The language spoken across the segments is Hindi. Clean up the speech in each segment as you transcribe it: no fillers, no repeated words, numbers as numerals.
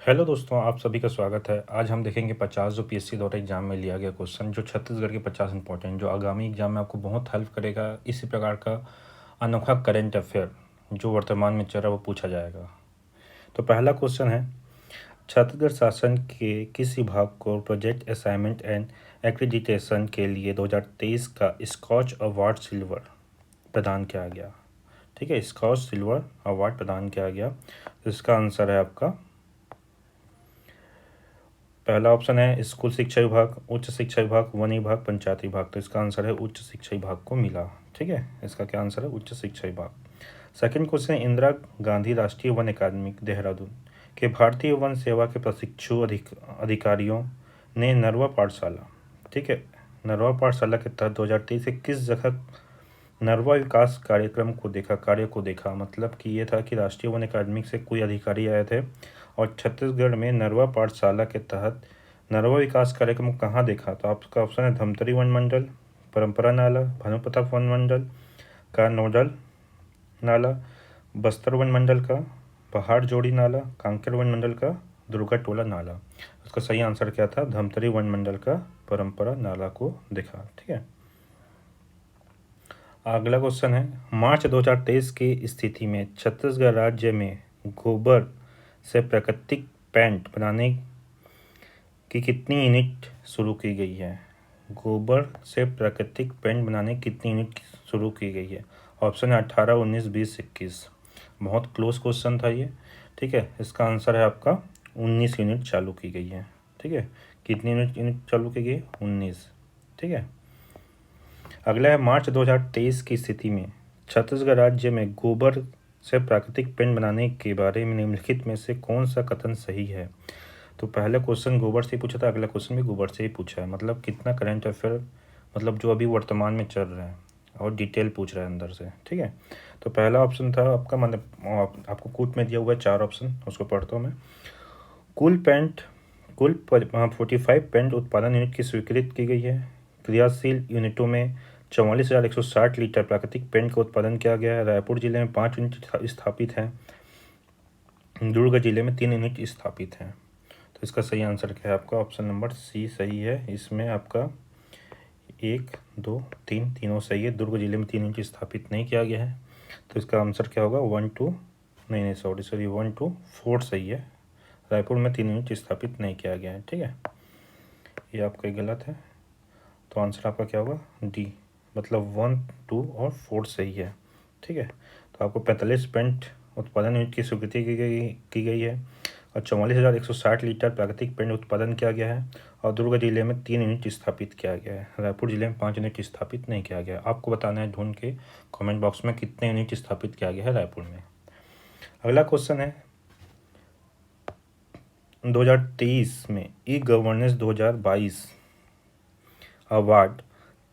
हेलो दोस्तों, आप सभी का स्वागत है। आज हम देखेंगे 50 जो पीएससी द्वारा एग्जाम में लिया गया क्वेश्चन, जो छत्तीसगढ़ के 50 इंपॉर्टेंट, जो आगामी एग्जाम में आपको बहुत हेल्प करेगा। इसी प्रकार का अनोखा करंट अफेयर जो वर्तमान में चल रहा है वो पूछा जाएगा। तो पहला क्वेश्चन है, छत्तीसगढ़ शासन के किस विभाग को प्रोजेक्ट असाइनमेंट एंड एक्रीडिटेशन के लिए 2023 का स्कॉच अवार्ड सिल्वर प्रदान किया गया। ठीक है, स्कॉच सिल्वर अवार्ड प्रदान किया गया। तो इसका आंसर है आपका पहला ऑप्शन है स्कूल शिक्षा विभाग, उच्च शिक्षा विभाग, वन विभाग, पंचायत विभाग। तो इसका आंसर है उच्च शिक्षा विभाग को मिला। ठीक है, इसका क्या आंसर है, उच्च शिक्षा विभाग। सेकंड क्वेश्चन, इंदिरा गांधी राष्ट्रीय वन अकादमी देहरादून के भारतीय वन सेवा के प्रशिक्षु अधिकारियों ने नरवा पाठशाला, ठीक है, नरवा पाठशाला के तहत 2023 से किस जगह नरवा विकास कार्यक्रम को देखा, कार्य को देखा। मतलब कि ये था कि राष्ट्रीय वन अकादमी से कोई अधिकारी आए थे और छत्तीसगढ़ में नरवा पाठशाला के तहत नरवा विकास कार्यक्रम को कहाँ देखा। तो आपका ऑप्शन है धमतरी वन मंडल, परंपरा नाला, भानुप्रताप वन मंडल का नोडल नाला, बस्तर वन मंडल का पहाड़ जोड़ी नाला, कांकेर वन मंडल का दुर्गा टोला नाला। उसका सही आंसर क्या था, धमतरी वन मंडल का परंपरा नाला को देखा। ठीक है, अगला क्वेश्चन है, मार्च 2023 की स्थिति में छत्तीसगढ़ राज्य में गोबर से प्राकृतिक पेंट बनाने की कितनी यूनिट शुरू की गई है। गोबर से प्राकृतिक पेंट बनाने की कितनी यूनिट शुरू की गई है। ऑप्शन है 18, 19, 20, 21। बहुत क्लोज क्वेश्चन था ये। ठीक है, इसका आंसर है आपका 19 यूनिट चालू की गई है। ठीक है, कितनी यूनिट चालू की गई, 19। ठीक है, अगला है, मार्च 2023 की स्थिति में छत्तीसगढ़ राज्य में गोबर से प्राकृतिक पेंट बनाने के बारे में निम्नलिखित में से कौन सा कथन सही है। तो पहला क्वेश्चन गोबर से ही पूछा था, अगला क्वेश्चन भी गोबर से ही पूछा है। मतलब कितना करंट अफेयर, मतलब जो अभी वर्तमान में चल रहा है और डिटेल पूछ रहा है अंदर से। ठीक है, तो पहला ऑप्शन था आपका, मतलब आपको कूट में दिया हुआ है 4 ऑप्शन, उसको पढ़ता हूँ मैं। कुल 45 पेंट उत्पादन यूनिट की स्वीकृत की गई है। क्रियाशील यूनिटों में 44,160 लीटर प्राकृतिक पेंट का उत्पादन किया गया है। रायपुर जिले में 5 यूनिट स्थापित हैं। दुर्ग जिले में 3 यूनिट स्थापित हैं। तो इसका सही आंसर क्या है, आपका ऑप्शन नंबर सी सही है। इसमें आपका 1, 2, 3 तीनों सही है। दुर्ग जिले में 3 यूनिट स्थापित नहीं किया गया है। तो इसका आंसर क्या होगा, 1, 2, नहीं, सॉरी 1, 2, 4 सही है। रायपुर में 3 यूनिट स्थापित नहीं किया गया है। ठीक है, ये आपका गलत है। तो आंसर आपका क्या होगा, डी, मतलब 1, 2 और 4 सही है। ठीक है, तो आपको 45 पेंट उत्पादन यूनिट की स्वीकृति की गई है और 44,160 लीटर प्राकृतिक पेंट उत्पादन किया गया है। और दुर्ग जिले में 3 यूनिट स्थापित किया गया है। रायपुर जिले में 5 यूनिट स्थापित नहीं किया गया है। आपको बताना है ढूंढ के कमेंट बॉक्स में कितने यूनिट स्थापित किया गया है रायपुर में। अगला क्वेश्चन है, 2023 में ई गवर्नेंस 2022 अवार्ड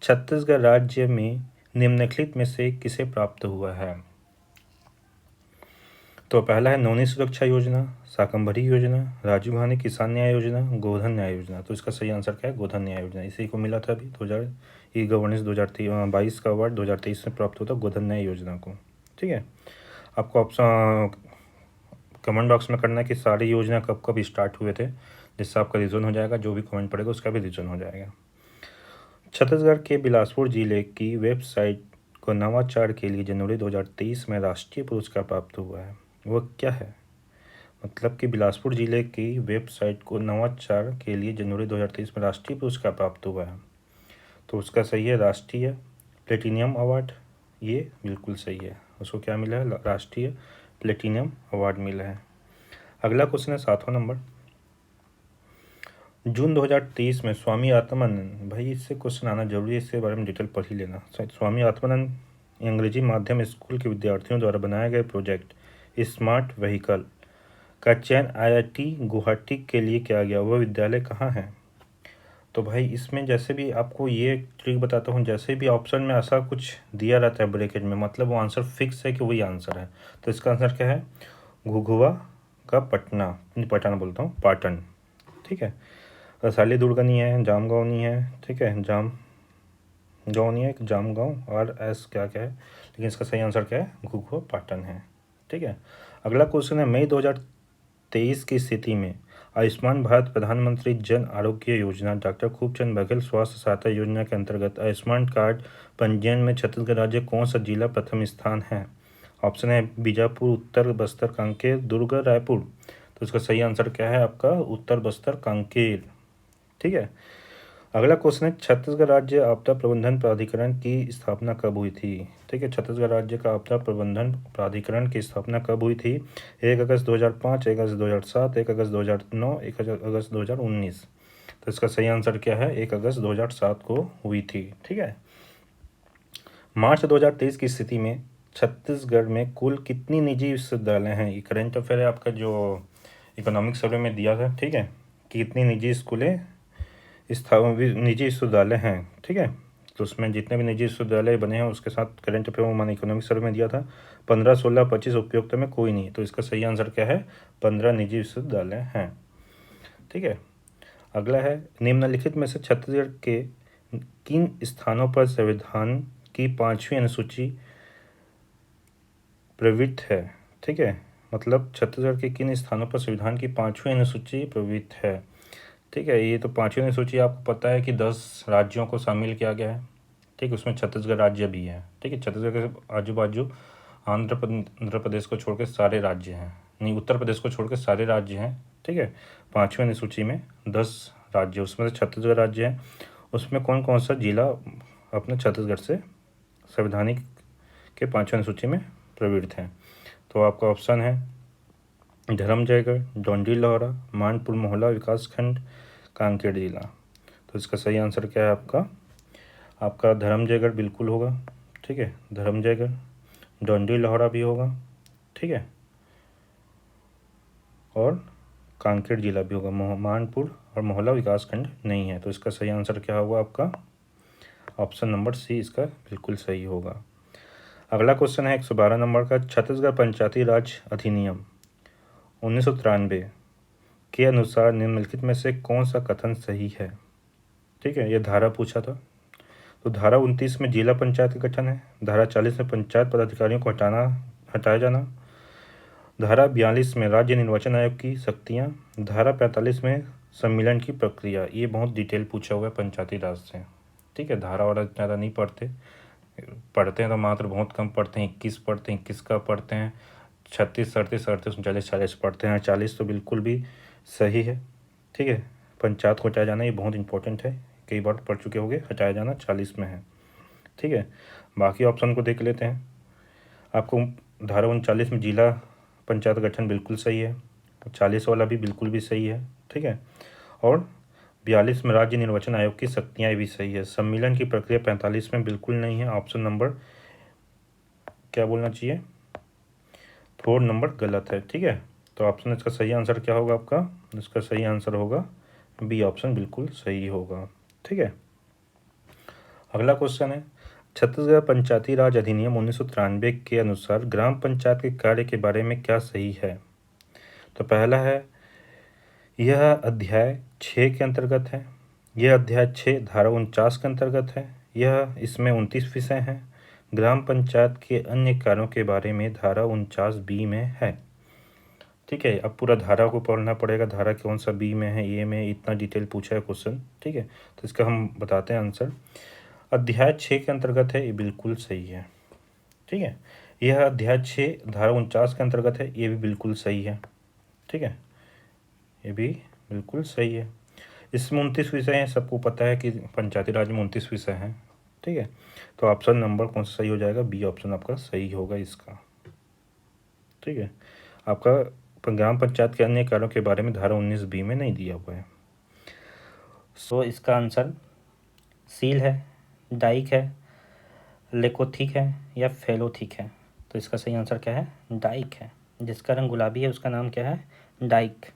छत्तीसगढ़ राज्य में निम्नलिखित में से किसे प्राप्त हुआ है। तो पहला है नौनी सुरक्षा योजना, शाकंभरी योजना, राजीव गांधी किसान न्याय योजना, गोधन न्याय योजना। तो इसका सही आंसर क्या है, गोधन न्याय योजना। इसी को मिला था अभी 2000 ई गवर्नेंस 2022 का अवार्ड 2023 में प्राप्त होता गोधन न्याय योजना को। ठीक है, आपको ऑप्शन कमेंट बॉक्स में करना है कि सारी योजना कब कब स्टार्ट हुए थे, जिससे आपका रीजन हो जाएगा। जो भी कमेंट पड़ेगा उसका भी रीजन हो जाएगा। छत्तीसगढ़ के बिलासपुर जिले की वेबसाइट को नवाचार के लिए जनवरी 2023 में राष्ट्रीय पुरस्कार प्राप्त हुआ है। वह क्या है। मतलब कि बिलासपुर जिले की वेबसाइट को नवाचार के लिए जनवरी 2023 में राष्ट्रीय पुरस्कार प्राप्त हुआ है। तो उसका सही है राष्ट्रीय प्लेटिनियम अवार्ड। ये बिल्कुल सही है, उसको क्या मिला है, राष्ट्रीय प्लेटिनियम अवार्ड मिला है। अगला क्वेश्चन है 7वां नंबर, जून 2023 में स्वामी आत्मानंद, भाई इससे क्वेश्चन आना जरूरी है, इसके बारे में डिटेल पढ़ ही लेना। स्वामी आत्मानंद अंग्रेजी माध्यम स्कूल के विद्यार्थियों द्वारा बनाए गए प्रोजेक्ट स्मार्ट व्हीकल का चयन आईआईटी गुवाहाटी के लिए किया गया। वह विद्यालय कहाँ है। तो भाई इसमें जैसे भी आपको ये ट्रिक बताता हूँ, जैसे भी ऑप्शन में ऐसा कुछ दिया रहता है ब्रैकेट में, मतलब वो आंसर फिक्स है कि वही आंसर है। तो इसका आंसर क्या है, घुघुआ का पटना, पटना बोलता हूँ, पाटन। ठीक है, रसाली दुर्ग नहीं है, जामगांव नहीं है। ठीक है, जाम गाँव नहीं है, एक जामगांव और एस क्या क्या है, लेकिन इसका सही आंसर क्या है, घुघुआ पाटन है। ठीक है, अगला क्वेश्चन है, मई 2023 2023 की स्थिति में आयुष्मान भारत प्रधानमंत्री जन आरोग्य योजना डॉक्टर खूबचंद बघेल स्वास्थ्य सहायता योजना के अंतर्गत आयुष्मान कार्ड पंजीयन में छत्तीसगढ़ राज्य कौन सा जिला प्रथम स्थान है? ऑप्शन है बीजापुर, उत्तर बस्तर, कांकेर, दुर्ग, रायपुर। तो इसका सही आंसर क्या है आपका? उत्तर बस्तर, कांकेर। ठीक है। अगला क्वेश्चन है छत्तीसगढ़ राज्य आपदा प्रबंधन प्राधिकरण की स्थापना कब हुई थी? ठीक है, छत्तीसगढ़ राज्य का आपदा प्रबंधन प्राधिकरण की स्थापना कब हुई थी? 1 अगस्त 2005, 1 अगस्त 2007, 1 अगस्त 2009, 1 अगस्त 2019। तो इसका सही आंसर क्या है? 1 अगस्त 2007 को हुई थी। ठीक है। मार्च 2023 की स्थिति में छत्तीसगढ़ में कुल कितनी निजी विश्वविद्यालय हैं? ये करंट अफेयर है आपका जो इकोनॉमिक सर्वे में दिया था। ठीक है, कि कितनी निजी स्कूलें निजी विश्वविद्यालय हैं। ठीक है, तो उसमें जितने भी निजी विश्वविद्यालय बने हैं उसके साथ करंट अफेयर मैंने इकोनॉमिक सर्वे में दिया था। 15, 16, 25 उपयुक्त में कोई नहीं। तो इसका सही आंसर क्या है? 15 निजी विश्वविद्यालय हैं। ठीक है। अगला है निम्नलिखित में से छत्तीसगढ़ के किन स्थानों पर संविधान की 5वीं अनुसूची प्रवृत्त है? ठीक है, मतलब छत्तीसगढ़ के किन स्थानों पर संविधान की 5वीं अनुसूची प्रवृत्त है? ठीक है, ये तो 5वीं अनुसूची आपको पता है कि 10 राज्यों को शामिल किया गया है। ठीक, उसमें छत्तीसगढ़ राज्य भी है। ठीक है, छत्तीसगढ़ के आजू बाजू आंध्र प्रदेश को छोड़ के सारे राज्य हैं, नहीं उत्तर प्रदेश को छोड़ के सारे राज्य हैं। ठीक है, 5वीं अनुसूची में 10 राज्य, उसमें से छत्तीसगढ़ राज्य है। उसमें कौन कौन सा जिला अपने छत्तीसगढ़ से संवैधानिक के 5वीं अनुसूची में प्रवृत्त हैं? तो आपका ऑप्शन है धर्मजयगढ़, डोंडी लहरा, मानपुर मोहला विकासखंड, कांकेर जिला। तो इसका सही आंसर क्या है आपका? आपका धर्मजयगढ़ बिल्कुल होगा। ठीक है, धर्मजयगढ़, डोंडी लहरा भी होगा। ठीक है, और कांकेर जिला भी होगा। मानपुर और मोहला विकासखंड नहीं है। तो इसका सही आंसर क्या होगा आपका? ऑप्शन नंबर सी इसका बिल्कुल सही होगा। अगला क्वेश्चन है 112 नंबर का। छत्तीसगढ़ पंचायती राज अधिनियम 1993 के अनुसार निम्नलिखित में से कौन सा कथन सही है? ठीक है, ये धारा पूछा था। तो धारा 29 में जिला पंचायत का गठन है। धारा 40 में पंचायत पदाधिकारियों को हटाया जाना। धारा 42 में राज्य निर्वाचन आयोग की शक्तियाँ। धारा 45 में सम्मेलन की प्रक्रिया। ये बहुत डिटेल पूछा हुआ है पंचायती राज से। ठीक है, धारा वाला ज़्यादा नहीं पढ़ते हैं तो मात्र बहुत कम पढ़ते हैं। 21 पढ़ते हैं, 21 का पढ़ते हैं, 36, 37, 38, 39, 40 पढ़ते हैं। 40 तो बिल्कुल भी सही है। ठीक है, पंचायत को हटाया जाना ये बहुत इंपॉर्टेंट है, कई बार पढ़ चुके होंगे। हटाया जाना 40 में है। ठीक है, बाकी ऑप्शन को देख लेते हैं। आपको धारा 39 में जिला पंचायत गठन बिल्कुल सही है, 40 वाला भी बिल्कुल भी सही है। ठीक है, और 42 में राज्य निर्वाचन आयोग की शक्तियाँ भी सही है। सम्मेलन की प्रक्रिया 45 में बिल्कुल नहीं है। ऑप्शन नंबर क्या बोलना चाहिए? 4 नंबर गलत है। ठीक है, तो ऑप्शन इसका सही आंसर क्या होगा आपका? इसका सही आंसर होगा बी ऑप्शन बिल्कुल सही होगा। ठीक है। अगला क्वेश्चन है छत्तीसगढ़ पंचायती राज अधिनियम 1993 के अनुसार ग्राम पंचायत के कार्य के बारे में क्या सही है? तो पहला है यह अध्याय 6 के अंतर्गत है। यह अध्याय 6 धारा 49 के अंतर्गत है। यह इसमें 29 विषय हैं। ग्राम पंचायत के अन्य कार्यों के बारे में धारा 49 बी में है। ठीक है, अब पूरा धारा को पढ़ना पड़ेगा, धारा कौन सा बी में है, ए में, इतना डिटेल पूछा है क्वेश्चन। ठीक है, तो इसका हम बताते हैं आंसर। अध्याय 6 के अंतर्गत है, ये बिल्कुल सही है। ठीक है, यह अध्याय 6 धारा 49 के अंतर्गत है, ये भी बिल्कुल सही है। ठीक है, ये भी बिल्कुल सही है। इसमें 29 विषय हैं, सबको पता है कि पंचायती राज में 29 विषय हैं। ठीक है, तो ऑप्शन नंबर कौन सा सही हो जाएगा? बी ऑप्शन आपका सही होगा इसका। ठीक है, आपका ग्राम पंचायत के अन्य कार्यों के बारे में धारा 19 बी में नहीं दिया हुआ है। सो इसका आंसर सील है, डाइक है, लेकोथिक है या फेलोथिक है? तो इसका सही आंसर क्या है? डाइक है। जिसका रंग गुलाबी है उसका नाम क्या है? डाइक।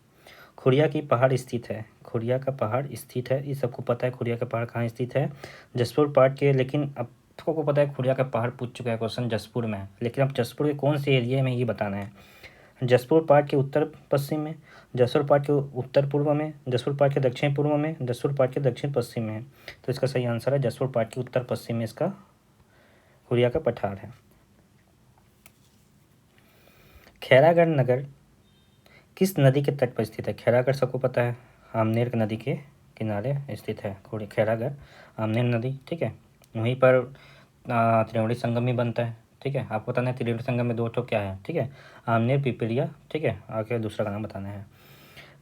खुरिया की पहाड़ स्थित है। खुरिया का पहाड़ स्थित है, ये सबको पता है। खुरिया का पहाड़ कहाँ स्थित है? जसपुर पार्ट के। लेकिन अब सबको पता है खुरिया का पहाड़ पूछ चुका है क्वेश्चन, जसपुर में है। लेकिन अब जसपुर के कौन से एरिया में ये बताना है। जसपुर पार्ट के उत्तर पश्चिम में, जसपुर पार्ट के उत्तर पूर्व में, जसपुर पार्ट के दक्षिण पूर्व में, जसपुर पार्ट के दक्षिण पश्चिम में है। तो इसका सही आंसर है जसपुर पार्ट के उत्तर पश्चिम में इसका खुरिया का पठार है। खैरागढ़ नगर किस नदी के तट पर स्थित है? खैरागढ़ सबको पता है, आमनेर नदी के किनारे स्थित है खैरागढ़, आमनेर नदी, ठीक है। वहीं पर त्रिवेणी संगम भी बनता है, ठीक है। आपको बताना है त्रिवेणी संगम में 2 ठो क्या है, ठीक है, आमनेर पिपलिया, ठीक है। आगे दूसरा का नाम बताना है।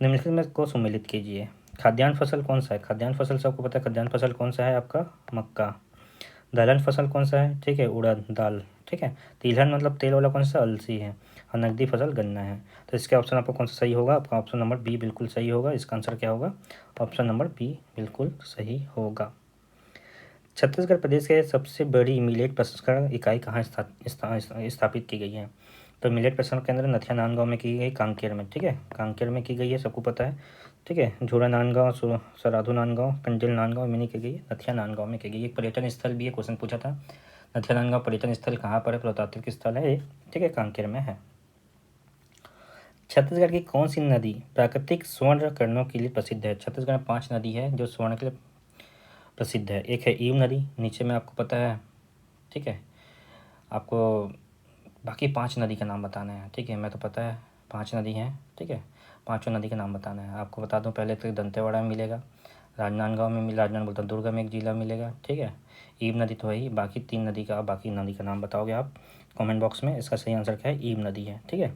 निम्नलिखित में को सम्मिलित कीजिए। खाद्यान्न फसल कौन सा है? खाद्यान्न फसल सबको पता है, खाद्यान्न फसल कौन सा है आपका? मक्का। दलहन फसल कौन सा है? ठीक है, उड़द दाल, ठीक है। तिलहन मतलब तेल वाला कौन सा? अलसी है। और नकदी फसल गन्ना है। तो इसके ऑप्शन आपका कौन सा सही होगा? आपका ऑप्शन नंबर बी बिल्कुल सही होगा। इसका आंसर क्या होगा? ऑप्शन नंबर बी बिल्कुल सही होगा। छत्तीसगढ़ प्रदेश के सबसे बड़ी मिलेट प्रसंस्करण इकाई कहाँ स्थापित की गई है? तो मिलेट प्रसंस्करण केंद्र नथिया नांदगांव में की गई, कांकेर में, ठीक है। कांकेर में की गई है, सबको पता है, ठीक है। झोरा नांदगांव, सराधु नांदगांव, कंडेल नांदगांव में नहीं की गई है, नथिया नांदगांव में की गई। एक पर्यटन स्थल भी है, क्वेश्चन पूछा था। नथिया नांदगांव पर्यटन स्थल कहाँ पर है? पुरातात्विक स्थल है, ठीक है, कांकेर में है। छत्तीसगढ़ की कौन सी नदी प्राकृतिक स्वर्ण करणों के लिए प्रसिद्ध है? छत्तीसगढ़ में 5 नदी है जो स्वर्ण के लिए प्रसिद्ध है। एक है ईव नदी, नीचे में आपको पता है, ठीक है। आपको बाकी 5 नदी का नाम बताना है, ठीक है। मैं तो पता है 5 नदी हैं, ठीक है। 5 नदी का नाम बताना है। आपको बता दूं, पहले तो दंतेवाड़ा में मिलेगा, राजनांदगांव में मिल राजनांद बोलता दुर्ग में एक जिला मिलेगा, ठीक है। ईव नदी तो है ही, बाकी 3 नदी का नाम बताओगे आप कमेंट बॉक्स में। इसका सही आंसर क्या है? ईव नदी है, ठीक है।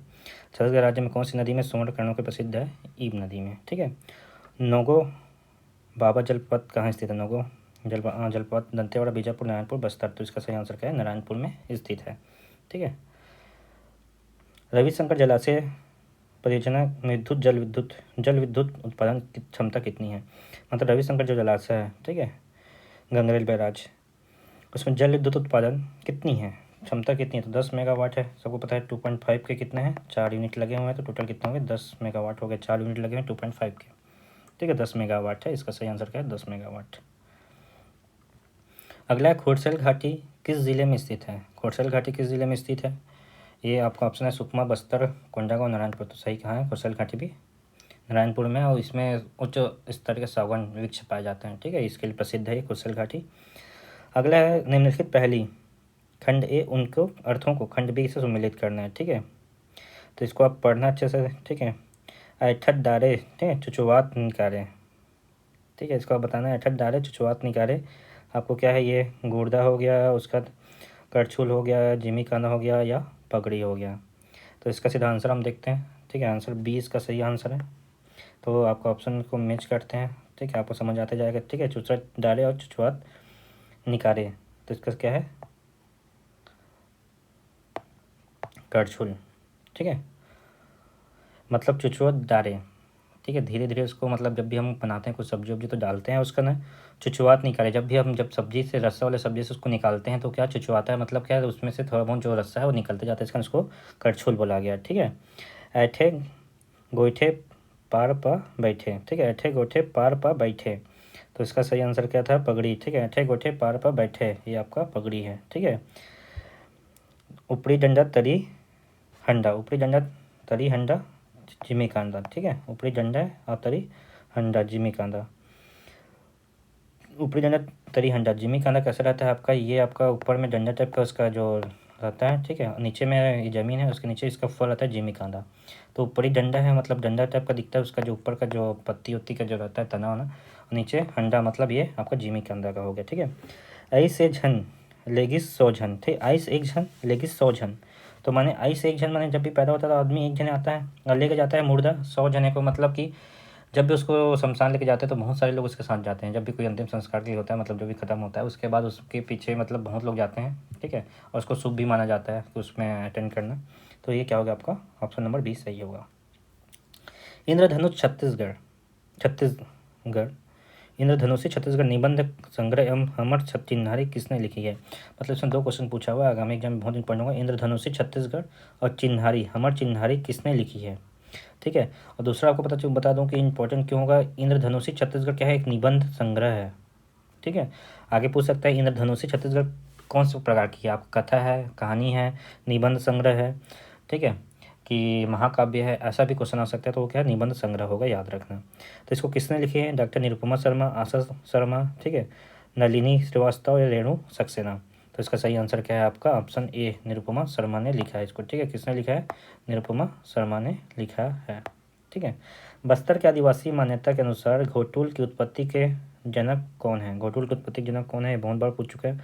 छत्तीसगढ़ राज्य में कौन सी नदी में स्वर्ण करणों के प्रसिद्ध है? ईव नदी में, ठीक है। नोगो बाबा जलप्रपात कहाँ स्थित है? नोगो जलप्रपात दंतेवाड़ा, बीजापुर, नारायणपुर, बस्तर। तो इसका सही आंसर क्या है? नारायणपुर में स्थित है, ठीक है। रविशंकर जलाशय परियोजना में जल विद्युत उत्पादन की क्षमता कितनी है? मतलब रविशंकर जो जलाशय है, ठीक है, गंगरेल बैराज, उसमें जल विद्युत उत्पादन कितनी है, क्षमता कितनी है? तो 10 मेगावाट है, सबको पता है। 2.5 के कितने हैं? 4 यूनिट लगे हुए हैं, तो टोटल कितने होंगे? 10 मेगावाट हो गए। 4 यूनिट लगे हुए 2.5 के, ठीक है, 10 मेगावाट है। इसका सही आंसर क्या है? 10 मेगावाट। अगला है खोड़सैल घाटी किस जिले में स्थित है? खोड़सैल घाटी किस जिले में स्थित है? ये आपका ऑप्शन है सुकमा, बस्तर, कोंडागांव, नारायणपुर। तो सही कहाँ है? खोड़सैल घाटी भी नारायणपुर में, और इसमें उच्च स्तर के सागवान वृक्ष पाए जाते हैं, ठीक है। इसके लिए प्रसिद्ध है ये खोड़सैल घाटी। अगला है निम्नलिखित पहली खंड ए उनको अर्थों को खंड बी से सम्मिलित करना है, ठीक है। तो इसको आप पढ़ना अच्छे से, ठीक है। ऐठत डारे, ठीक है, चुचुवात निकारे, ठीक है। इसको आप बताना है ऐठत डारे चुचुवात निकारे। आपको क्या है? ये गुर्दा हो गया, उसका करछुल हो गया, जिमी कांदा हो गया, या पगड़ी हो गया। तो इसका सीधा आंसर हम देखते हैं, ठीक है। आंसर बी इसका सही आंसर है। तो आपका ऑप्शन को मैच करते हैं, ठीक है, आपको समझ आते जाएगा, ठीक है। चुचरा डाले और चुचुआत निकारे, तो इसका क्या है? करछुल, ठीक है, मतलब चुचुआत डाले, ठीक है। धीरे धीरे उसको, मतलब जब भी हम बनाते हैं कुछ सब्जी वब्जी तो डालते हैं उसका ना चुचुआत निकाले। जब सब्जी से रस्सा वाले सब्जी से उसको निकालते हैं तो क्या चुचुआता है, मतलब क्या है, उसमें से थोड़ा बहुत जो रस्सा है वो निकलते जाता है, इसका उसको करछुल बोला गया, ठीक है। ऐठे गोइठे पार पा बैठे, ठीक है, ऐठे गोठे पार पा बैठे। तो इसका सही आंसर क्या था? पगड़ी, ठीक है। ऐठे गोठे पार पा बैठे, ये आपका पगड़ी है, ठीक है। ऊपरी डंडा तरी हंडा, ऊपरी डंडा तरी हंडा जिमी कांदा, ठीक है। ऊपरी डंडा और तरी हंडा जिमी कांदा। ऊपरी डंडा तरी हंडा जिमी कांदा कैसा रहता है आपका? ये आपका ऊपर में डंडा टाइप का उसका जो रहता है, ठीक है, नीचे में ये ज़मीन है, उसके नीचे इसका फल रहता है जिमी कांदा। तो ऊपरी डंडा है, मतलब डंडा टाइप का दिखता है, उसका जो ऊपर का जो पत्ती उत्ती का जो रहता है तना वना, नीचे हंडा, मतलब ये आपका जिमी कांदा का हो गया, ठीक है। ऐस एक झन लेगिस 100 झन, ठीक। आइस एक झन लेगिस 100 झन, तो माने आइस एक झन माने जब भी पैदा होता है तो आदमी एक जने आता है और लेके जाता है मुर्दा 100 जने को, मतलब कि जब भी उसको शमशान लेके जाते हैं तो बहुत सारे लोग उसके साथ जाते हैं। जब भी कोई अंतिम संस्कार के लिए होता है, मतलब जो भी खत्म होता है उसके बाद उसके पीछे मतलब बहुत लोग जाते हैं, ठीक है। और उसको शुभ भी माना जाता है कि उसमें अटेंड करना। तो ये क्या होगा आपका? ऑप्शन नंबर 20 सही होगा। इंद्रधनुष छत्तीसगढ़ इंद्रधनुषी छत्तीसगढ़ निबंध संग्रह एवं हमर चिन्हारी किसने लिखी है? मतलब इसमें 2 क्वेश्चन पूछा हुआ है, आगामी एग्जाम में बहुत इंपॉर्टेंट होगा। इंद्रधनुषी छत्तीसगढ़ और चिन्हारी हमर चिन्हारी किसने लिखी है, ठीक है। और दूसरा आपको बता दूं कि इंपॉर्टेंट क्यों होगा। इंद्रधनुषी छत्तीसगढ़ क्या है? एक निबंध संग्रह है, ठीक है। आगे पूछ सकता है इंद्रधनुषी छत्तीसगढ़ कौन से प्रकार की है? आपको कथा है, कहानी है, निबंध संग्रह है, ठीक है, कि महाकाव्य है, ऐसा भी क्वेश्चन आ सकता है। तो वो क्या है? निबंध संग्रह होगा, याद रखना। तो इसको किसने लिखे हैं? डॉक्टर निरुपमा शर्मा, आशा शर्मा, ठीक है, नलिनी श्रीवास्तव या रेणु सक्सेना। तो इसका सही आंसर क्या है आपका? ऑप्शन ए निरुपमा शर्मा ने लिखा है इसको, ठीक है। किसने लिखा है? निरुपमा शर्मा ने लिखा है। ठीक है। बस्तर के आदिवासी मान्यता के अनुसार घोटुल की उत्पत्ति के जनक कौन है? घोटुल की उत्पत्ति के जनक कौन है? ये बहुत बार पूछ चुका है।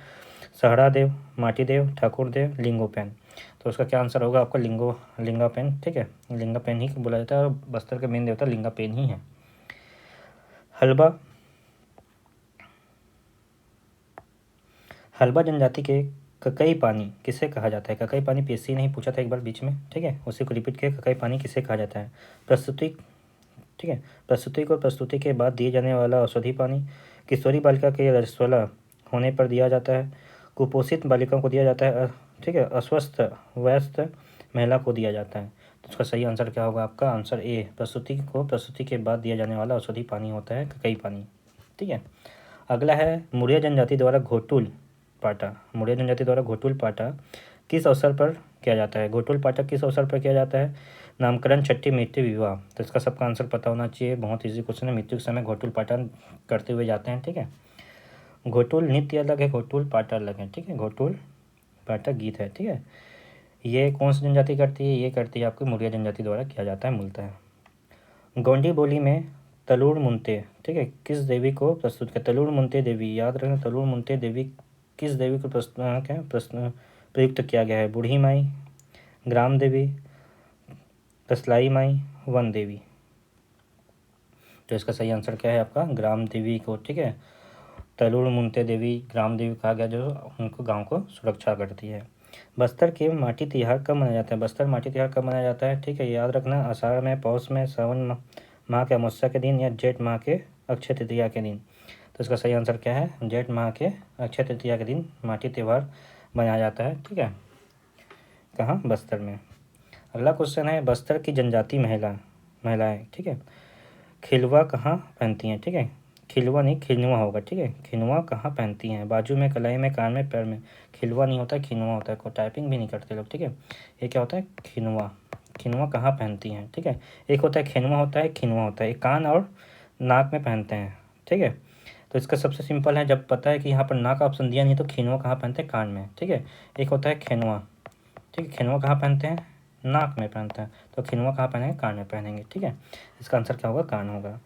सहरा देव, माटी देव, ठाकुर देव, लिंगोपैन। तो उसका क्या आंसर होगा आपका? लिंगापेन। ठीक है, लिंगापेन ही बोला जाता है और बस्तर के मेन देवता लिंगापेन ही है। हल्बा जनजाति के ककई पानी किसे कहा जाता है? ककई पानी पीएससी ने ही पूछा था एक बार बीच में, ठीक है, उसी को रिपीट किया। ककई पानी किसे कहा जाता है? प्रस्तुति, ठीक है, प्रस्तुति को प्रस्तुति के बाद दिए जाने वाला औषधि पानी, किशोरी बालिका के रजस्वला होने पर दिया जाता है, कुपोषित बालिकाओं को दिया जाता है, ठीक है, अस्वस्थ वयस्क महिला को दिया जाता है। तो उसका सही आंसर क्या होगा? आपका आंसर ए, प्रस्तुति को प्रस्तुति के बाद दिया जाने वाला औषधि पानी होता है ककई पानी। ठीक है। अगला है मुड़िया जनजाति द्वारा घोटुल पाटा। मुड़िया जनजाति द्वारा घोटुल पाटा किस अवसर पर किया जाता है? घोटुल पाटा किस अवसर पर किया जाता है? नामकरण, छठी, मृत्यु, विवाह। तो इसका सबका आंसर पता होना चाहिए, बहुत ईजी क्वेश्चन है। मृत्यु के समय घोटुल पाटा करते हुए जाते हैं, ठीक है। घोटुल नृत्य अलग है, घोटुल पाटा अलग है, ठीक है। घोटुल पाटा गीत है, ठीक है। ये कौन सी जनजाति करती है? ये करती है आपकी मुड़िया जनजाति द्वारा किया जाता है मूलतः। गोंडी बोली में तलुड़ मुंते, ठीक है, किस देवी को प्रस्तुत किया? तलुड़ मुंते देवी, याद रखना, तलुड़ मुंते देवी किस देवी को प्रयुक्त किया गया है? बूढ़ी माई, ग्राम देवी, तसलाई माई, वन देवी। तो इसका सही आंसर क्या है आपका? ग्राम देवी को, ठीक है। तलुड़ मुंते देवी ग्राम देवी कहा गया, जो उनको गांव को सुरक्षा करती है। बस्तर के माटी तिहार कब मनाया जाता है? बस्तर माटी तिहार कब मनाया जाता है? ठीक है, याद रखना, आषाढ़ में, पौष में, सावन माह के अमावस्या के दिन या जेठ माह के अक्षय तृतीया के दिन। तो इसका सही आंसर क्या है? जेठ माह के अक्षय तृतीया के दिन माटी त्यौहार मनाया जाता है, ठीक है। कहाँ? बस्तर में। अगला क्वेश्चन है, बस्तर की जनजाति महिलाएं, ठीक है, खिलवा कहाँ पहनती हैं? ठीक है, खिलवा नहीं, खिनुआ होगा, ठीक है। खिनुआ कहाँ पहनती हैं? बाजू में, कलाई में, कान में, पैर में। खिलवा नहीं होता है, खिनुआ होता है। को टाइपिंग भी नहीं करते लोग, ठीक है। ये क्या होता है? खिनुआ। खिनुआ कहाँ पहनती हैं? ठीक है, एक होता है खिनुआ, होता है खिनुआ होता है, एक कान और नाक में पहनते हैं, ठीक है। तो इसका सबसे सिंपल है, जब पता है कि यहाँ पर नाक का ऑप्शन दिया नहीं तो खिनुआ कहाँ पहनते हैं? कान में, ठीक है। एक होता है खिनुआ, ठीक है, खिनुआ कहाँ पहनते हैं? नाक में पहनते हैं। तो खिनुआ कहाँ पहनेंगे? कान में पहनेंगे, ठीक है। इसका आंसर क्या होगा? कान होगा।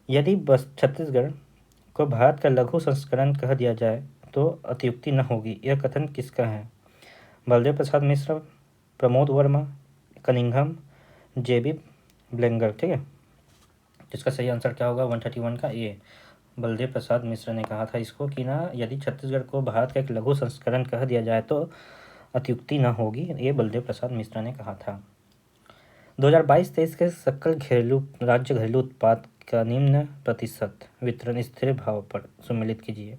यदि बस छत्तीसगढ़ को भारत का लघु संस्करण कह दिया जाए तो अतियुक्ति न होगी, यह कथन किसका है? बलदेव प्रसाद मिश्र, प्रमोद वर्मा, कनिंघम, जेबी ब्लेंगर, ठीक है। जिसका सही आंसर क्या होगा? 131 का ए, बलदेव प्रसाद मिश्र ने कहा था इसको कि ना, यदि छत्तीसगढ़ को भारत का एक लघु संस्करण कह दिया जाए तो अतियुक्ति न होगी, ये बलदेव प्रसाद मिश्र ने कहा था। 2022-23 के सकल राज्य घरेलू उत्पाद का निम्न प्रतिशत वितरण स्थिर भाव पर सम्मिलित कीजिए।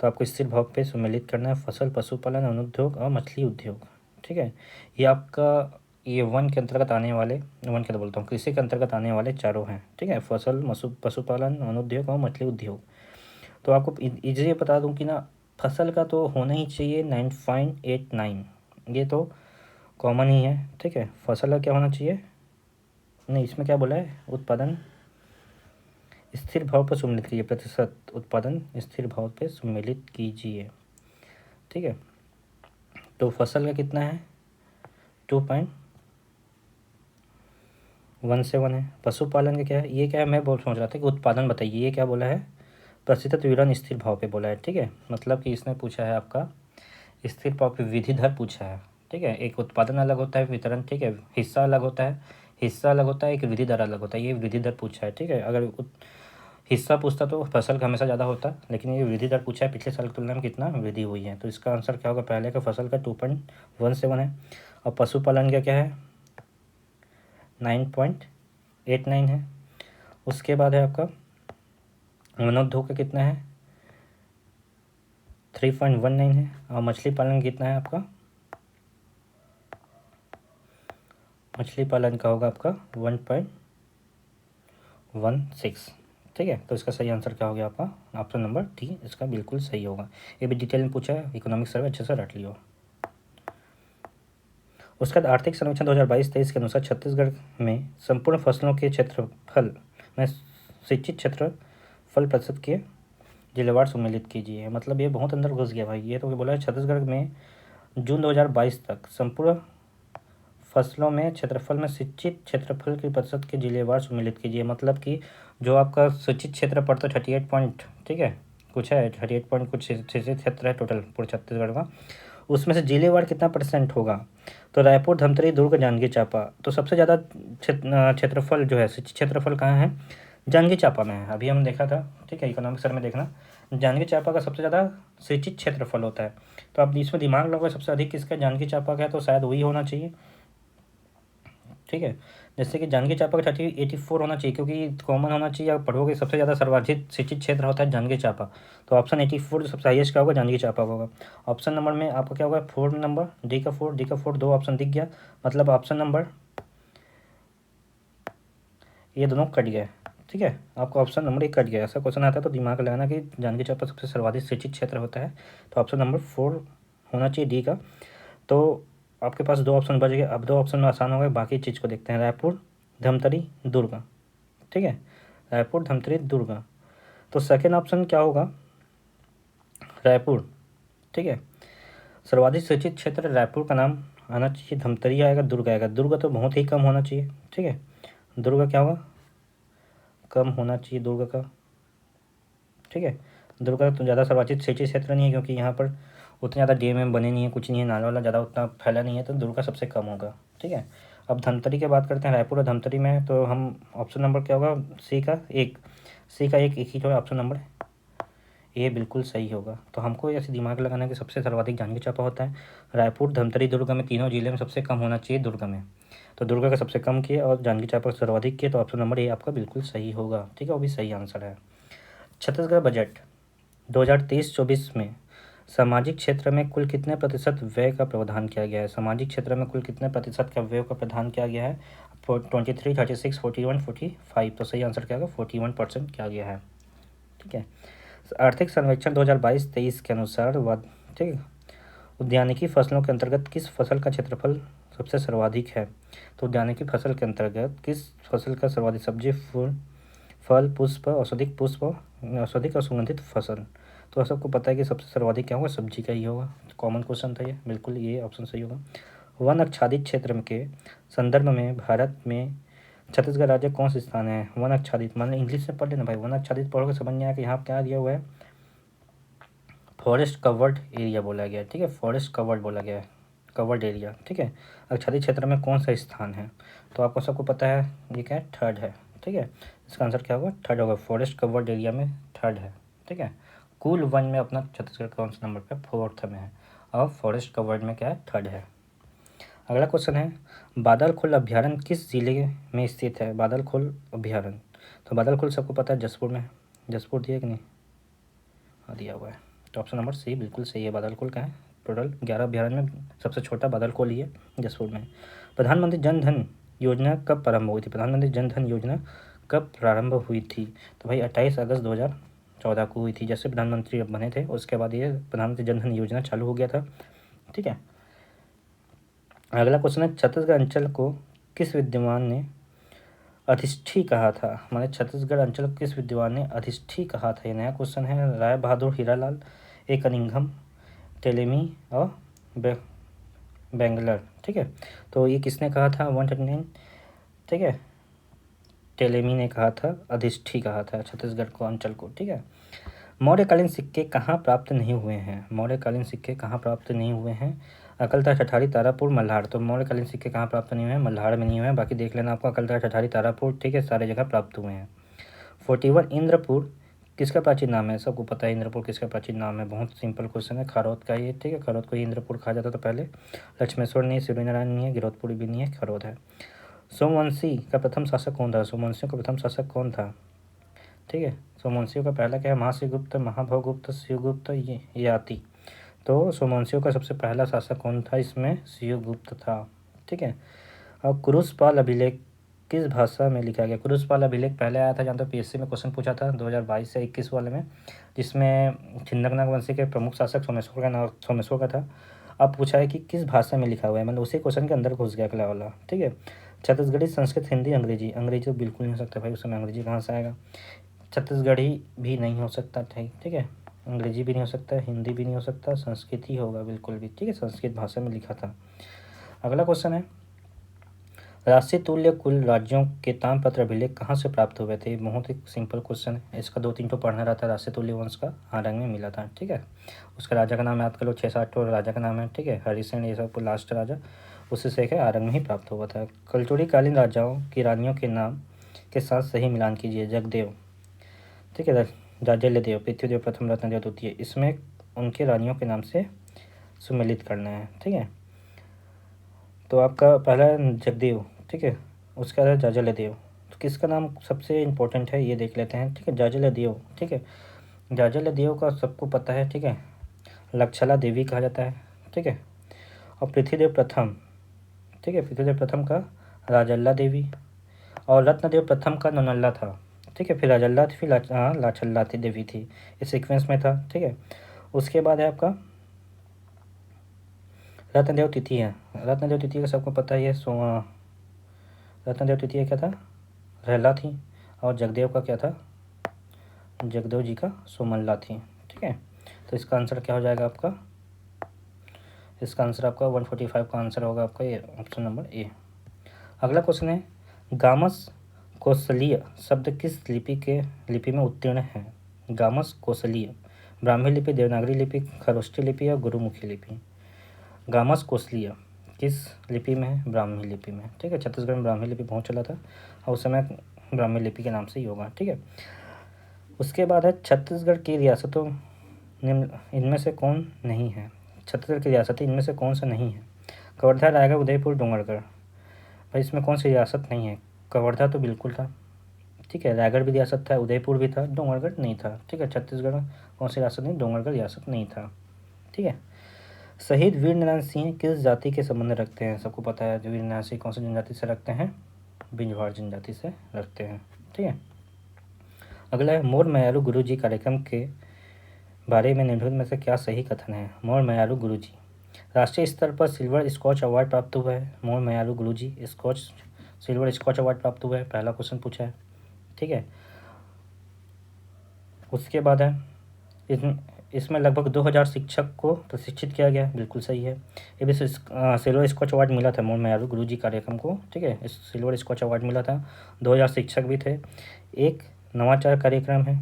तो आपको स्थिर भाव पे सम्मिलित करना है। फसल, पशुपालन, अनुद्योग और मछली उद्योग, ठीक है। ये आपका ये वन के अंतर्गत आने वाले, वन क्या बोलता हूँ, कृषि के अंतर्गत आने वाले चारों हैं, ठीक है। फसल, पशुपालन, अनुद्योग और मछली उद्योग। तो आपको इजीली बता दूं कि ना, फसल का तो होना ही चाहिए 9.89, ये तो कॉमन ही है, ठीक है। फसल का क्या होना चाहिए? नहीं, इसमें क्या बोला है? उत्पादन स्थिर भाव पर सम्मिलित कीजिए, प्रतिशत उत्पादन स्थिर भाव पर सम्मिलित कीजिए, ठीक है। तो फसल का कितना है? 2.17 है। पशुपालन का क्या है? ये क्या है, मैं बहुत सोच रहा था कि उत्पादन बताइए, ये क्या बोला है? प्रतिशत विवरण स्थिर भाव पे बोला है, ठीक है। मतलब कि इसने पूछा है आपका स्थिर भाव पे विधि दर पूछा है, ठीक है। एक उत्पादन अलग होता है, वितरण, ठीक है, हिस्सा अलग होता है, एक विधि दर अलग होता है, ये विधि दर पूछा है, ठीक है। अगर हिस्सा पूछता तो फसल का हमेशा ज़्यादा होता, लेकिन ये वृद्धि दर पूछा है, पिछले साल की तुलना में कितना वृद्धि हुई है। तो इसका आंसर क्या होगा? पहले का फसल का 2.17 है, और पशुपालन का क्या है? 9.89 है। उसके बाद है आपका वनोद्योग का कितना है? 3.19 है। और मछली पालन कितना है आपका? मछली पालन का होगा आपका 1.16, ठीक है। तो इसका सही आंसर क्या हो गया आपका? ऑप्शन नंबर डी इसका बिल्कुल सही होगा। ये भी डिटेल में पूछा है, इकोनॉमिक सर्वे अच्छे से रट लियो। उसके बाद आर्थिक सर्वेक्षण 2022-23 के अनुसार छत्तीसगढ़ में संपूर्ण फसलों के क्षेत्रफल में सिंचित क्षेत्रफल प्रतिशत के जिलेवार सम्मिलित कीजिए। मतलब ये बहुत अंदर घुस गया भाई। ये तो बोला है छत्तीसगढ़ में जून 2022 तक संपूर्ण फसलों में क्षेत्रफल में सिंचित क्षेत्रफल के प्रतिशत के जिलेवार सम्मिलित कीजिए। मतलब कि जो आपका सिंचित क्षेत्र पड़ता है 38 पॉइंट, ठीक है, कुछ है 38 पॉइंट कुछ सिंचित क्षेत्र है टोटल पूरे छत्तीसगढ़ का, उसमें से जिलेवार कितना परसेंट होगा। तो रायपुर, धमतरी, दुर्ग, जांजगीर चांपा। तो सबसे ज़्यादा क्षेत्रफल जो है सिंचित क्षेत्रफल कहाँ है, जांजगीर चांपा में है। अभी हम देखा था, ठीक है, इकोनॉमिक सर में देखना, जांजगीर चांपा का सबसे ज़्यादा सिंचित क्षेत्रफल होता है। तो आप इसमें दिमाग लगाओ सबसे अधिक किसका, जांजगीर चांपा का है, तो शायद वही होना चाहिए, ठीक है। जैसे कि जांजगीर चांपा का 84 होना चाहिए, क्योंकि कॉमन होना चाहिए। आप पढ़ोगे सबसे ज़्यादा सर्वाधिक सिंचित क्षेत्र होता है जांजगीर चांपा। तो ऑप्शन 84 जो सबसे हाईएस्ट का होगा जांजगीर चांपा का होगा। ऑप्शन नंबर में आपका क्या होगा, 4 नंबर, डी का 4 दो ऑप्शन दिख गया, मतलब ऑप्शन नंबर ये दोनों कट गए, ठीक है। आपका ऑप्शन नंबर 1 कट गया। ऐसा क्वेश्चन आता है तो दिमाग लगाना कि जांजगीर चांपा सबसे सर्वाधिक सिंचित क्षेत्र होता है, तो ऑप्शन नंबर 4 होना चाहिए, डी का। तो आपके पास 2 ऑप्शन बच गए। अब 2 ऑप्शन में आसान हो गए, बाकी चीज़ को देखते हैं। रायपुर, धमतरी, दुर्ग, ठीक है, रायपुर, धमतरी, दुर्ग। तो सेकेंड ऑप्शन क्या होगा, रायपुर, ठीक है। सर्वाधिक सिंचित क्षेत्र रायपुर का नाम आना चाहिए, धमतरी आएगा, दुर्ग आएगा। दुर्ग तो बहुत ही कम होना चाहिए, ठीक है, दुर्ग क्या होगा, कम होना चाहिए दुर्ग का, ठीक है। दुर्ग का तो ज़्यादा सर्वाधिक सिंचित क्षेत्र नहीं है, क्योंकि यहाँ पर उतने ज़्यादा डैम बने नहीं है, कुछ नहीं है, नाला वाला ज़्यादा उतना फैला नहीं है, तो दुर्ग का सबसे कम होगा, ठीक है। अब धमतरी की बात करते हैं, रायपुर और धमतरी में, तो हम ऑप्शन नंबर क्या होगा, सी का 1, सी का एक ही जो है ऑप्शन नंबर ये बिल्कुल सही होगा। तो हमको ऐसे दिमाग लगाना है कि सबसे सर्वाधिक जांजगीर चांपा होता है, रायपुर, धमतरी, दुर्ग में तीनों जिले में सबसे कम होना चाहिए दुर्ग में। तो दुर्ग का सबसे कम किया और जांजगीर चांपा सर्वाधिक किया, तो ऑप्शन नंबर ए आपका बिल्कुल सही होगा, ठीक है, वो भी सही आंसर है। छत्तीसगढ़ बजट 2023-24 में सामाजिक क्षेत्र में कुल कितने प्रतिशत व्यय का प्रावधान किया गया है। सामाजिक क्षेत्र में कुल कितने प्रतिशत का व्यय का प्रावधान किया गया है, 23, 36, 41, 45। तो सही आंसर क्या होगा, 41% किया गया है, ठीक है। आर्थिक सर्वेक्षण 2022-23 के अनुसार ठीक है, उद्यानिकी फसलों के अंतर्गत किस फसल का क्षेत्रफल सबसे सर्वाधिक है। तो उद्यानिकी फसल के अंतर्गत किस फसल का सर्वाधिक, सब्जी, फूल, फल, पुष्प, औषधिक पुष्प, औषधिक और सुगंधित फसल। तो सबको पता है कि सबसे सर्वाधिक क्या होगा, सब्जी का ही होगा। कॉमन क्वेश्चन था ये, बिल्कुल ये ऑप्शन सही होगा। वन आच्छादित क्षेत्र के संदर्भ में भारत में छत्तीसगढ़ राज्य कौन सा स्थान है। वन आच्छादित मान इंग्लिश में पढ़ लेना भाई, वन आच्छादित पढ़ोगे समझ में आया कि यहाँ क्या दिया हुआ है, फॉरेस्ट कवर्ड एरिया बोला गया है, ठीक है, फॉरेस्ट कवर्ड बोला गया है, कवर्ड एरिया, ठीक है। आच्छादित क्षेत्र में कौन सा स्थान है, तो आपको सबको पता है ये क्या है, थर्ड है, ठीक है। इसका आंसर क्या होगा, थर्ड होगा, फॉरेस्ट कवर्ड एरिया में थर्ड है, ठीक है। कुल वन में अपना छत्तीसगढ़ कौन सा नंबर पे, 4th में है, और फॉरेस्ट कवर्ड में क्या है, थर्ड है। अगला क्वेश्चन है, बादलखुल अभ्यारण्य किस जिले में स्थित है। बादलखुल अभ्यारण्य, तो बादलखुल सबको पता है जसपुर में है, जसपुर दिया कि नहीं, हाँ दिया हुआ है। तो ऑप्शन नंबर सी बिल्कुल सही है, बादलखुल का है। टोटल 11 अभ्यारण्य में सबसे छोटा बादलखुल ही है, जसपुर में। प्रधानमंत्री जन धन योजना कब प्रारंभ हुई थी। प्रधानमंत्री जन धन योजना कब प्रारंभ हुई थी, तो भाई 28 अगस्त 2014 को हुई थी। जैसे प्रधानमंत्री बने थे उसके बाद ये प्रधानमंत्री जन धन योजना चालू हो गया था, ठीक है। अगला क्वेश्चन है, छत्तीसगढ़ अंचल को किस विद्वान ने अधिष्ठी कहा था। हमारे छत्तीसगढ़ अंचल को किस विद्वान ने अधिष्ठी कहा था, ये नया क्वेश्चन है। राय बहादुर हीरालाल, ए कनिंघम, टेलेमी और बेंगलर, ठीक है। तो ये किसने कहा था, 139, ठीक है, टेलेमी ने कहा था, अधिष्ठी कहा था छत्तीसगढ़ को, अंचल को, ठीक है। मौर्यकालीन सिक्के कहाँ प्राप्त नहीं हुए हैं। मौर्यकालीन सिक्के कहाँ प्राप्त नहीं हुए हैं, अकलता, ठठारी, तारापुर, मल्हार। तो मौर्यकालीन सिक्के कहाँ प्राप्त नहीं हुए हैं, मल्हार में नहीं हुए हैं। बाकी देख लेना आपको, अकलता, ठठारी, तारापुर, ठीक है, सारे जगह प्राप्त हुए हैं। 41 इंद्रपुर किसका प्राचीन नाम है, सबको पता है इंद्रपुर किसका प्राचीन नाम है, बहुत सिंपल क्वेश्चन है, खरौद का ये, ठीक है, खरौद को ही इंद्रपुर कहा जाता था पहले। लक्ष्मेश्वर नहीं, सूर्यनारायण नहीं है, गिरौदपुर भी नहीं है, खरौद है। सोमवंशी का प्रथम शासक कौन था। सोमवंशियों का प्रथम शासक कौन था, ठीक है। सोमवंशियों का पहला क्या है, महाशिवगुप्त, महाभवगुप्त, शिवगुप्त, ये याति। तो सोमवंशियों का सबसे पहला शासक कौन था, इसमें शिवगुप्त था, ठीक है। और कुरुशपाल अभिलेख किस भाषा में लिखा गया। कुरुशपाल अभिलेख पहले आया था, जहाँ तक पीएससी में क्वेश्चन पूछा था 2022 से 21 वाले में, जिसमें छिन्नकनाग वंशी के प्रमुख शासक सोमेश्वर का नाम सोमेश्वर का था। अब पूछा है कि किस भाषा में लिखा हुआ है, मतलब उसी क्वेश्चन के अंदर घुस गया अगला वाला, ठीक है। छत्तीसगढ़ी, संस्कृत, हिंदी, अंग्रेजी। अंग्रेजी तो बिल्कुल नहीं हो सकता भाई, उस समय अंग्रेजी कहाँ से आएगा। छत्तीसगढ़ी भी नहीं हो सकता, ठीक है, अंग्रेजी भी नहीं हो सकता, हिंदी भी नहीं हो सकता, संस्कृत ही होगा बिल्कुल भी, ठीक है, संस्कृत भाषा में लिखा था। अगला क्वेश्चन है, राष्ट्रीय तुल्य कुल राज्यों के ताम्रपत्र अभिलेख कहाँ से प्राप्त हुए थे? बहुत ही सिंपल क्वेश्चन है, इसका 2-3 तो पढ़ना रहता है। राष्ट्रीय तुल्य वंश का आरंग में मिला था, ठीक है। उसका राजा का नाम याद कर लो, 6-7 तो राजा का नाम है, ठीक है। हरिसेन ये सब लास्ट राजा, उससे से है आरंग में ही प्राप्त हुआ था। कलचुड़ी कालीन राजाओं की रानियों के नाम के साथ सही मिलान कीजिए। जगदेव, ठीक है, जाजल्यदेव, पृथ्वीदेव प्रथम, रत्नदेव द्वितीय, इसमें उनके रानियों के नाम से सुमेलित करना है, ठीक है। तो आपका पहला है जगदेव, ठीक है, उसका है जाजल्यदेव। तो किसका नाम सबसे इम्पोर्टेंट है ये देख लेते हैं, ठीक है। जाजल्यदेव, ठीक है। जाजल्यदेव का सबको पता है, ठीक है, लक्षला देवी कहा जाता है, ठीक है। और पृथ्वीदेव प्रथम, ठीक है, पृथ्वीदेव प्रथम का राजल्ला देवी, और रत्नदेव प्रथम का नौनल्ला था, ठीक है। फिर राजल्ला थी, फिर लाचल्ला थी देवी थी, इस सीक्वेंस में था, ठीक है। उसके बाद है आपका रत्नदेव तिथि है। रत्नदेव तिथि का सबको पता ही है, रत्नदेव तिथि क्या था? रहला थी, और जगदेव का क्या था? जगदेव जी का सोमल्ला थी, ठीक है। तो इसका आंसर क्या हो जाएगा आपका? इसका आंसर आपका 145 का आंसर होगा आपका ये, ऑप्शन नंबर ए। अगला क्वेश्चन है, गामस कौशलीय शब्द किस लिपि में उत्तीर्ण है? गामस कौशलीय, ब्राह्मी लिपि, देवनागरी लिपि, खरोष्ठी लिपि या गुरुमुखी लिपि? गामस कौशलीय किस लिपि में है? ब्राह्मी लिपि में, ठीक है। छत्तीसगढ़ में ब्राह्मी लिपि बहुत चला था, और उस समय ब्राह्मी लिपि के नाम से ही होगा, ठीक है। उसके बाद है छत्तीसगढ़ की रियासतों इनमें से कौन नहीं है? छत्तीसगढ़ की रियासतें इनमें से कौन सा नहीं है? कवर्धा, रायगढ़, उदयपुर, डोंगरगढ़। भाई इसमें कौन सी रियासत नहीं है? कवर्धा तो बिल्कुल था, ठीक है। रायगढ़ भी रियासत था, उदयपुर भी था, डोंगरगढ़ नहीं था, ठीक है। छत्तीसगढ़ में कौन सी रियासत नहीं? डोंगरगढ़ रियासत नहीं था, ठीक है। शहीद वीरनारायण सिंह किस जाति के संबंध रखते हैं? सबको पता है वीरनारायण सिंह कौन सी जनजाति से रखते हैं? बिंजवाड़ जनजाति से रखते हैं, ठीक है। अगला है, मोर मयारू गुरुजी कार्यक्रम के बारे में निम्नलिखित में से क्या सही कथन है? मोर मयारू गुरुजी राष्ट्रीय स्तर पर सिल्वर स्कॉच अवार्ड प्राप्त हुआ है। मोर मयारू गुरुजी सिल्वर स्कॉच अवार्ड प्राप्त हुआ है, पहला क्वेश्चन पूछा है, ठीक है। उसके बाद है, इसमें लगभग 2000 शिक्षक को प्रशिक्षित किया गया, बिल्कुल सही है। ये भी सिल्वर स्कॉच अवार्ड मिला था मोर मयारू गुरुजी कार्यक्रम को, ठीक है। इस सिल्वर स्कॉच अवार्ड मिला था, 2000 शिक्षक भी थे। एक नवाचार कार्यक्रम है,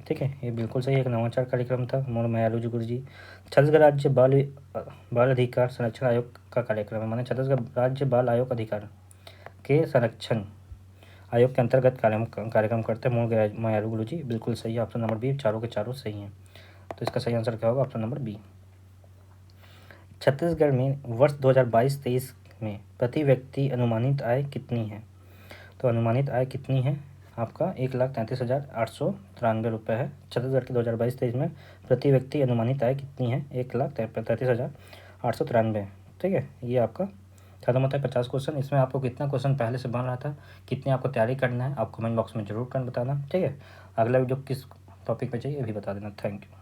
ठीक है, ये बिल्कुल सही है, एक नवाचार कार्यक्रम था मोर मयारू गुरुजी। छत्तीसगढ़ राज्य बाल अधिकार संरक्षण आयोग का कार्यक्रम है, माने छत्तीसगढ़ राज्य बाल आयोग अधिकार के संरक्षण आयोग के अंतर्गत कार्यक्रम करते हैं मोर मयारू गुरुजी, बिल्कुल सही है, ऑप्शन नंबर बी, चारों के चारों सही हैं। तो इसका सही आंसर क्या होगा? Option number B. छत्तीसगढ़ में वर्ष 2022-23 में प्रति व्यक्ति अनुमानित आय कितनी है? तो अनुमानित आय कितनी है आपका? 1,33,893 रुपये है। छत्तीसगढ़ के 2022-23 में प्रति व्यक्ति अनुमानित आय कितनी है? 1,33,893, ठीक है। ये आपका खत्म होता है 50 क्वेश्चन। इसमें आपको कितना क्वेश्चन पहले से बन रहा था, कितनी आपको तैयारी करना है, आप कमेंट बॉक्स में जरूर कर बताना, ठीक है। अगला वीडियो किस टॉपिक पे चाहिए ये भी बता देना। Thank you.